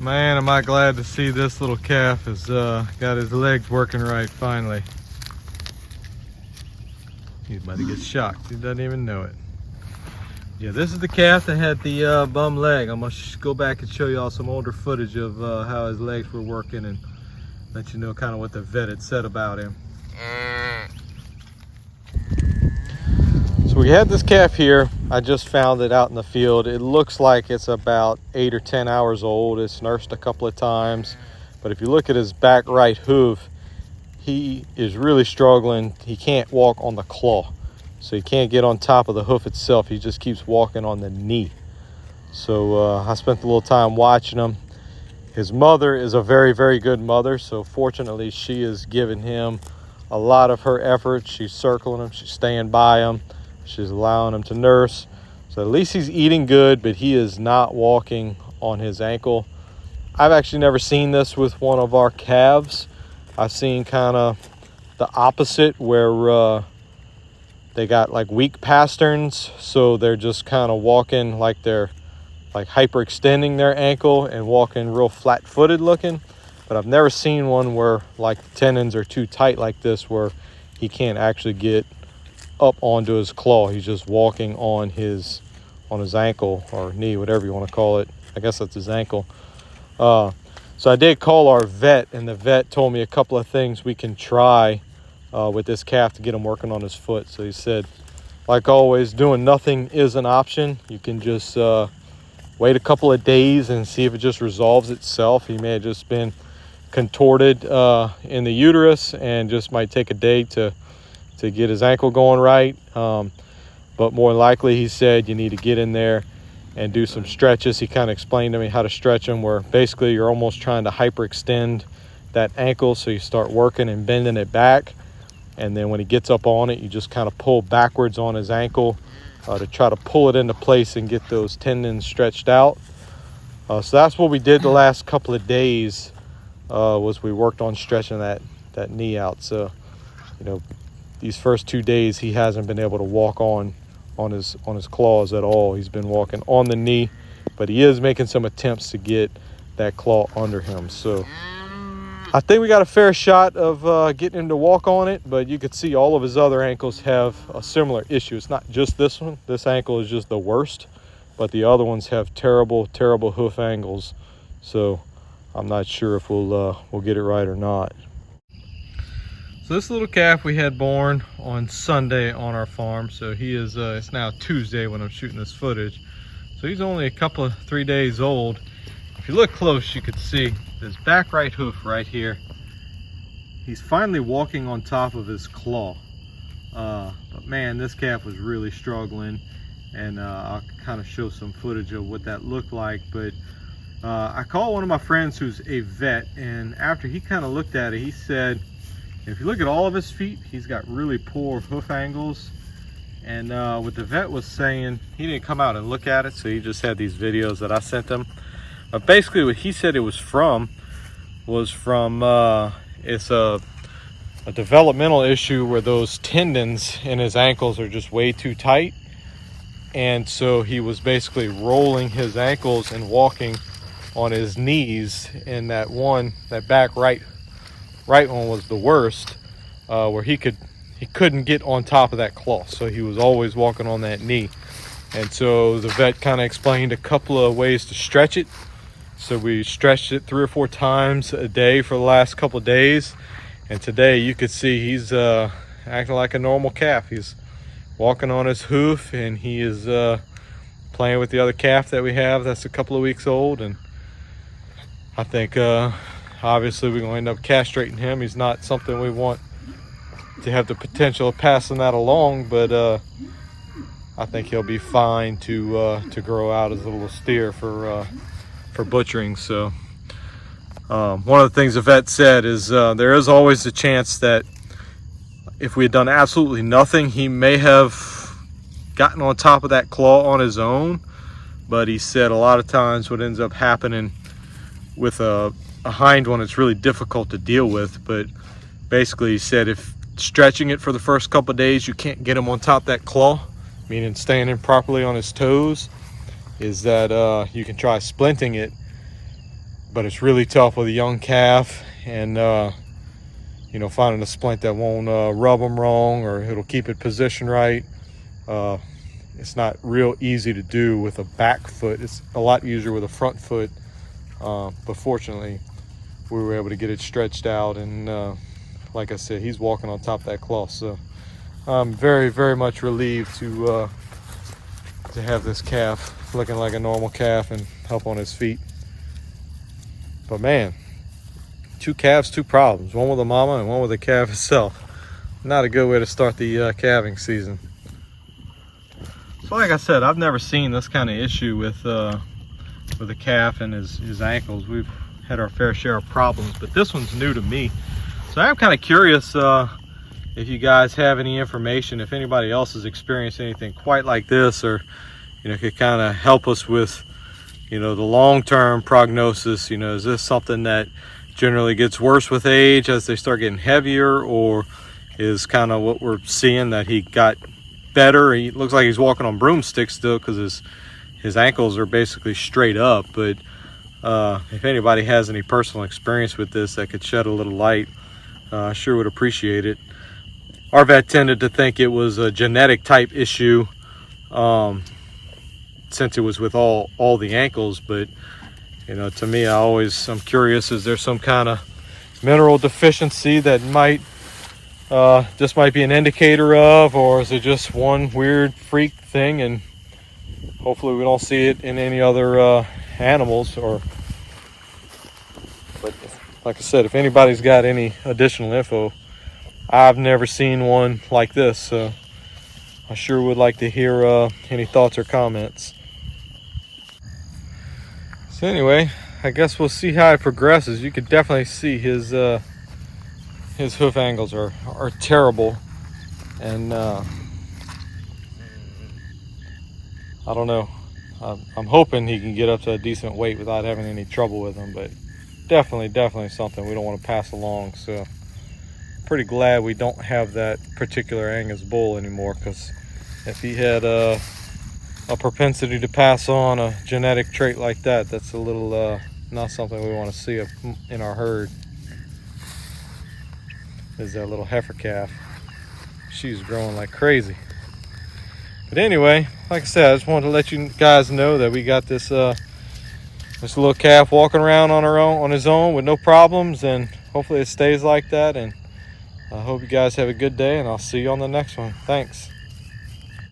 Man, am I glad to see this little calf has got his legs working right finally. He's about to get shocked. He doesn't even know it. Yeah, this is the calf that had the bum leg. I'm gonna go back and show y'all some older footage of how his legs were working and let you know kind of what the vet had said about him. So we had this calf here. I just found it out in the field. It looks like it's about 8 or 10 hours old. It's nursed a couple of times, but if you look at his back right hoof, he is really struggling. He can't walk on the claw, so he can't get on top of the hoof itself. He just keeps walking on the knee. So I spent a little time watching him. His mother is a very, very good mother, so fortunately she is giving him a lot of her effort. She's circling him, she's staying by him, she's allowing him to nurse. So at least he's eating good, but he is not walking on his ankle. I've actually never seen this with one of our calves. I've seen kind of the opposite, where they got like weak pasterns, so they're just kind of walking like they're like hyperextending their ankle and walking real flat-footed looking. But I've never seen one where like the tendons are too tight like this, where he can't actually get up onto his claw. He's just walking on his ankle or knee, whatever you want to call it. I guess that's his ankle. So I did call our vet, and the vet told me a couple of things we can try with this calf to get him working on his foot. So he said, like always, doing nothing is an option. You can just wait a couple of days and see if it just resolves itself. He may have just been contorted in the uterus and just might take a day to get his ankle going right. But more likely, he said, you need to get in there and do some stretches. He kind of explained to me how to stretch them, where basically you're almost trying to hyperextend that ankle. So you start working and bending it back, and then when he gets up on it, you just kind of pull backwards on his ankle to try to pull it into place and get those tendons stretched out. So that's what we did the last couple of days, was we worked on stretching that knee out. So, you know, these first 2 days he hasn't been able to walk on his claws at all. He's been walking on the knee, but he is making some attempts to get that claw under him. So I think we got a fair shot of getting him to walk on it, but you could see all of his other ankles have a similar issue. It's not just this one. This ankle is just the worst, but the other ones have terrible, terrible hoof angles. So I'm not sure if we'll get it right or not. So this little calf we had born on Sunday on our farm. So he is, it's now Tuesday when I'm shooting this footage. So he's only a couple of 3 days old. If you look close, you could see this back right hoof right here. He's finally walking on top of his claw. But man, this calf was really struggling, and I'll kind of show some footage of what that looked like. But I called one of my friends who's a vet, and after he kind of looked at it, he said, if you look at all of his feet, he's got really poor hoof angles. And what the vet was saying, he didn't come out and look at it, so he just had these videos that I sent him. But basically what he said it was from it's a developmental issue where those tendons in his ankles are just way too tight. And so he was basically rolling his ankles and walking on his knees, and that back right one was the worst, where he couldn't get on top of that claw, so he was always walking on that knee. And so the vet kind of explained a couple of ways to stretch it. So we stretched it 3 or 4 times a day for the last couple of days, and today you could see he's acting like a normal calf. He's walking on his hoof, and he is playing with the other calf that we have that's a couple of weeks old. And I think obviously we're going to end up castrating him. He's not something we want to have the potential of passing that along, but I think he'll be fine to grow out as a little steer for butchering. So one of the things the vet said is there is always a chance that if we had done absolutely nothing, he may have gotten on top of that claw on his own. But he said a lot of times what ends up happening with a hind one, it's really difficult to deal with. But basically he said if stretching it for the first couple of days you can't get him on top of that claw, meaning standing properly on his toes, is that you can try splinting it but it's really tough with a young calf, and you know, finding a splint that won't rub them wrong, or it'll keep it positioned right. It's not real easy to do with a back foot. It's a lot easier with a front foot, but fortunately we were able to get it stretched out, and like I said, he's walking on top of that cloth, so I'm very, very much relieved to have this calf looking like a normal calf and up on his feet. But man, 2 calves, 2 problems, one with the mama and one with the calf itself. Not a good way to start the calving season. So like I said, I've never seen this kind of issue with a calf and his ankles. We've had our fair share of problems, but this one's new to me. So I'm kind of curious if you guys have any information, if anybody else has experienced anything quite like this, or you know, could kind of help us with, you know, the long-term prognosis. You know, is this something that generally gets worse with age as they start getting heavier, or is kind of what we're seeing that he got better? He looks like he's walking on broomsticks still because his ankles are basically straight up. But if anybody has any personal experience with this that could shed a little light, I sure would appreciate it. Our vet tended to think it was a genetic type issue, since it was with all the ankles. But you know, to me, I'm curious, is there some kind of mineral deficiency that might this might be an indicator of, or is it just one weird freak thing, and hopefully we don't see it in any other animals. But like I said, if anybody's got any additional info, I've never seen one like this, so I sure would like to hear any thoughts or comments. So anyway, I guess we'll see how it progresses. You could definitely see his hoof angles are terrible, and I don't know. I'm hoping he can get up to a decent weight without having any trouble with him, but definitely something we don't want to pass along. So pretty glad we don't have that particular Angus bull anymore, because if he had a propensity to pass on a genetic trait like that, that's a little not something we want to see in our herd. Is that little heifer calf. She's growing like crazy. But anyway, like I said, I just wanted to let you guys know that we got this this little calf walking around on his own with no problems, and hopefully it stays like that. And I hope you guys have a good day, and I'll see you on the next one. Thanks.